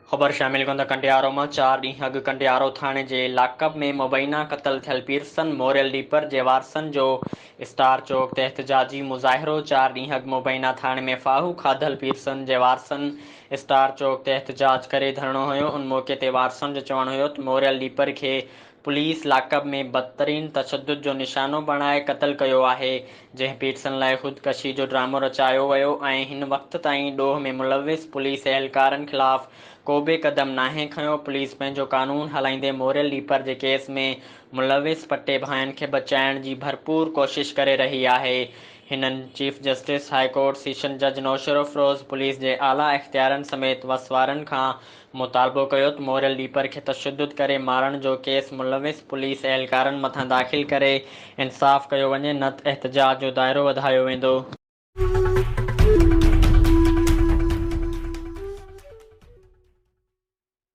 ख़बर शामिल कंदा कंडियारो मां 4 ॾींहं अॻु कंडियारो थाणे जे लाकअप में मुबैना क़तल थियल पीरसन मोरियल लीपर जे वारसनि जो स्टार चौक ते एहतजाजी मुज़ाहिरो। 4 ॾींहं अॻु मुबैना थाणे में फाहू खाधल पीरसन जे वारसनि स्टार चौक ते एहतजाज करे धरणो हुयो। उन मौक़े ते वारसनि जो चवणु हुयो त मोरियल लीपर खे पुलिस लाकअप में बदतरीन तशद्दुद जो निशानो बणाए क़तल कयो आहे, जंहिं पीरसन लाइ ख़ुदकशी जो ड्रामो रचायो वियो ऐं हिन वक़्त ताईं ॾोह में मुलविस पुलिस एहलकारनि ख़िलाफ़ को बि क़दम नाहे खंयो। पुलिस पंहिंजो कानून हलाईंदे मोरियल लीपर जे केस में मुलविस पटे भाइनि खे बचाइण जी भरपूर कोशिश करे रही आहे। हिननि chief justice high court session जज नौशरो फिरोज़ पुलिस जे आला इख़्तियारनि समेत वसवारनि खां मुतालबो कयो त मोरियल लीपर खे तशद्दुद करे मारण जो केस मुलविस पुलिस एहलकारनि मथां दाख़िल करे इंसाफ़ कयो वञे, न त एहतजाज जो दाइरो वधायो वेंदो।